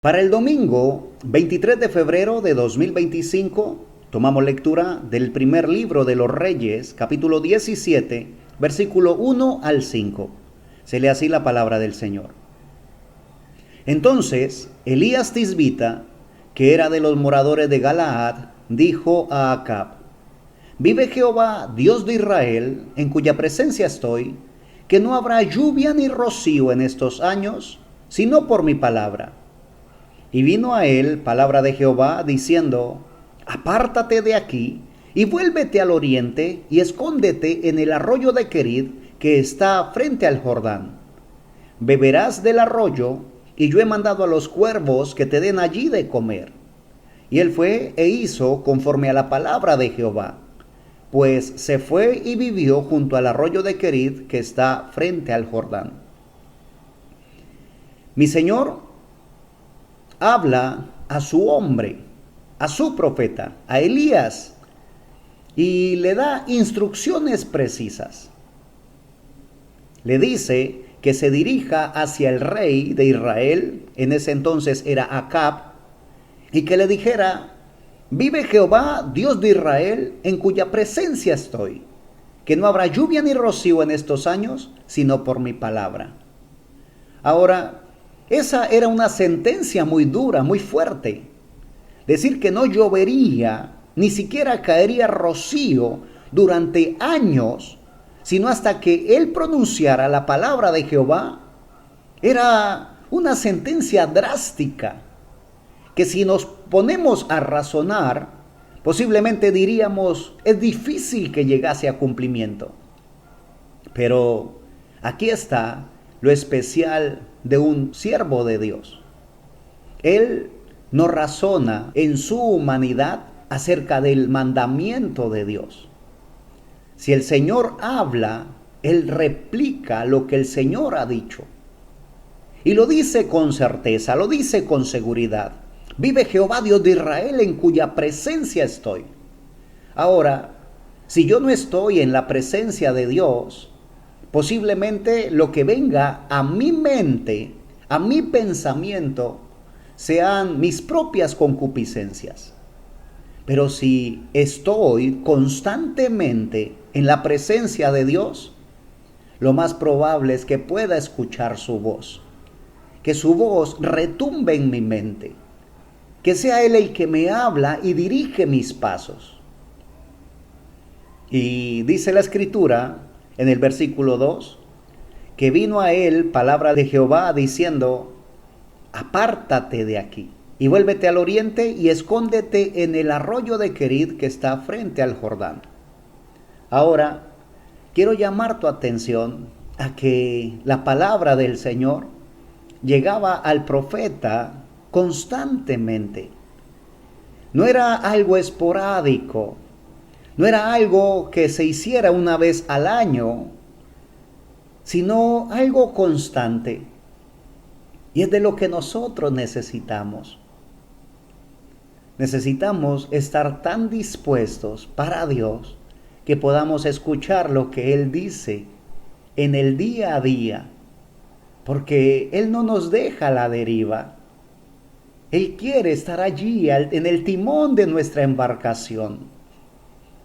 Para el domingo 23 de febrero de 2025 tomamos lectura del primer libro de los Reyes, capítulo 17, versículo 1 al 5. Se lee así la palabra del Señor. Entonces Elías Tisbita, que era de los moradores de Galaad, dijo a Acab: Vive Jehová, Dios de Israel, en cuya presencia estoy, que no habrá lluvia ni rocío en estos años, sino por mi palabra. Y vino a él palabra de Jehová diciendo: Apártate de aquí y vuélvete al oriente y escóndete en el arroyo de Querit que está frente al Jordán. Beberás del arroyo, y yo he mandado a los cuervos que te den allí de comer. Y él fue e hizo conforme a la palabra de Jehová, pues se fue y vivió junto al arroyo de Querit que está frente al Jordán. Mi Señor habla a su hombre, a su profeta, a Elías, y le da instrucciones precisas. Le dice que se dirija hacia el rey de Israel, en ese entonces era Acab, y que le dijera: Vive Jehová, Dios de Israel, en cuya presencia estoy, que no habrá lluvia ni rocío en estos años, sino por mi palabra. Ahora, esa era una sentencia muy dura, muy fuerte. Decir que no llovería, ni siquiera caería rocío durante años, sino hasta que él pronunciara la palabra de Jehová, era una sentencia drástica, que si nos ponemos a razonar, posiblemente diríamos: es difícil que llegase a cumplimiento. Pero aquí está lo especial de un siervo de Dios. Él no razona en su humanidad acerca del mandamiento de Dios. Si el Señor habla, Él replica lo que el Señor ha dicho. Y lo dice con certeza, lo dice con seguridad. Vive Jehová, Dios de Israel, en cuya presencia estoy. Ahora, si yo no estoy en la presencia de Dios, posiblemente lo que venga a mi mente, a mi pensamiento, sean mis propias concupiscencias. Pero si estoy constantemente en la presencia de Dios, lo más probable es que pueda escuchar su voz, que su voz retumbe en mi mente, que sea Él el que me habla y dirige mis pasos. Y dice la Escritura en el versículo 2, que vino a él palabra de Jehová diciendo: Apártate de aquí y vuélvete al oriente y escóndete en el arroyo de Querit que está frente al Jordán. Ahora, quiero llamar tu atención a que la palabra del Señor llegaba al profeta constantemente. No era algo esporádico, no era algo que se hiciera una vez al año, sino algo constante. Y es de lo que nosotros necesitamos. Necesitamos estar tan dispuestos para Dios que podamos escuchar lo que Él dice en el día a día, porque Él no nos deja a la deriva. Él quiere estar allí en el timón de nuestra embarcación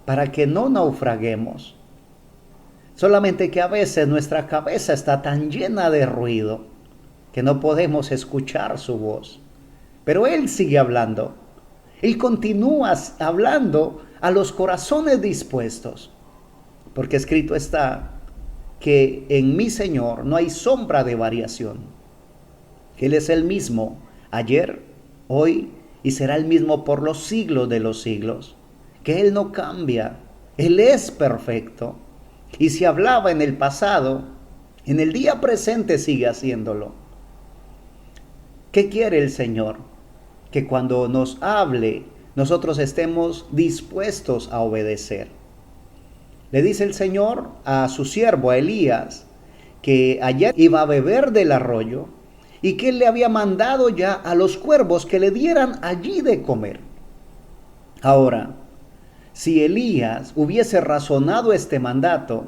para que no naufraguemos. Solamente que a veces nuestra cabeza está tan llena de ruido que no podemos escuchar su voz. Pero Él sigue hablando. Él continúa hablando a los corazones dispuestos. Porque escrito está que en mi Señor no hay sombra de variación. Que Él es el mismo ayer, hoy y será el mismo por los siglos de los siglos. Que Él no cambia. Él es perfecto. Y si hablaba en el pasado, en el día presente sigue haciéndolo. ¿Qué quiere el Señor? Que cuando nos hable, nosotros estemos dispuestos a obedecer. Le dice el Señor a su siervo, a Elías, que ayer iba a beber del arroyo y que Él le había mandado ya a los cuervos que le dieran allí de comer. Ahora, si Elías hubiese razonado este mandato,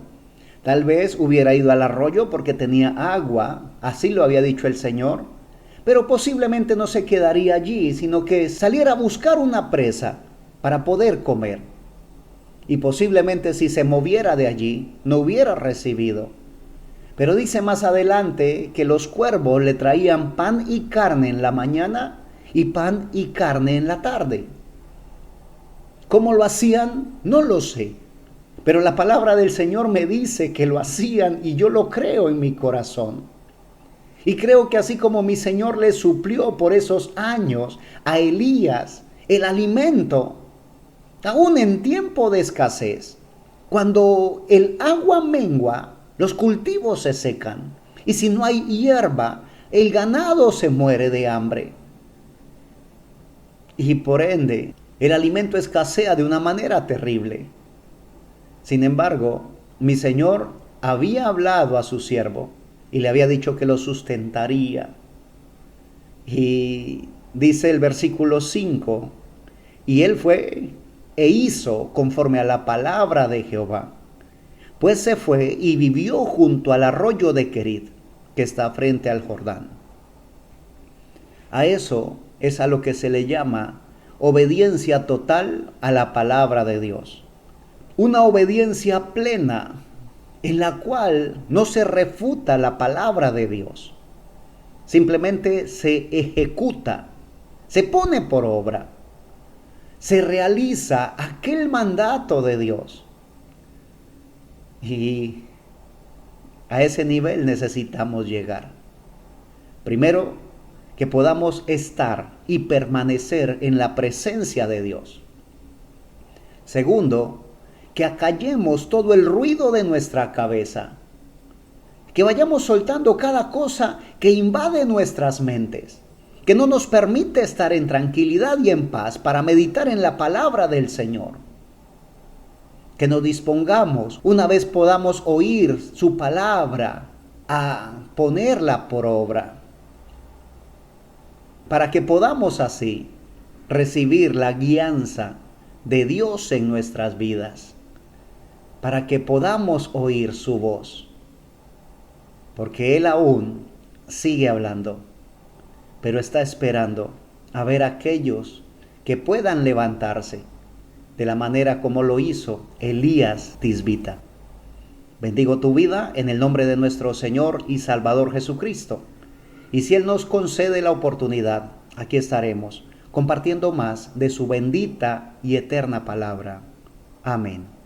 tal vez hubiera ido al arroyo porque tenía agua, así lo había dicho el Señor, pero posiblemente no se quedaría allí, sino que saliera a buscar una presa para poder comer. Y posiblemente si se moviera de allí, no hubiera recibido. Pero dice más adelante que los cuervos le traían pan y carne en la mañana y pan y carne en la tarde. ¿Cómo lo hacían? No lo sé. Pero la palabra del Señor me dice que lo hacían y yo lo creo en mi corazón. Y creo que así como mi Señor le suplió por esos años a Elías el alimento, aún en tiempo de escasez, cuando el agua mengua, los cultivos se secan. Y si no hay hierba, el ganado se muere de hambre. Y por ende, el alimento escasea de una manera terrible. Sin embargo, mi Señor había hablado a su siervo y le había dicho que lo sustentaría. Y dice el versículo 5, y él fue e hizo conforme a la palabra de Jehová. Pues se fue y vivió junto al arroyo de Querit, que está frente al Jordán. A eso es a lo que se le llama obediencia total a la palabra de Dios. Una obediencia plena en la cual no se refuta la palabra de Dios. Simplemente se ejecuta, se pone por obra, se realiza aquel mandato de Dios. Y a ese nivel necesitamos llegar. Primero, que podamos estar y permanecer en la presencia de Dios. Segundo, que acallemos todo el ruido de nuestra cabeza. Que vayamos soltando cada cosa que invade nuestras mentes, que no nos permite estar en tranquilidad y en paz para meditar en la palabra del Señor. Que nos dispongamos, una vez podamos oír su palabra, a ponerla por obra, para que podamos así recibir la guianza de Dios en nuestras vidas, para que podamos oír su voz, porque Él aún sigue hablando, pero está esperando a ver a aquellos que puedan levantarse de la manera como lo hizo Elías Tisbita. Bendigo tu vida en el nombre de nuestro Señor y Salvador Jesucristo. Y si Él nos concede la oportunidad, aquí estaremos compartiendo más de su bendita y eterna palabra. Amén.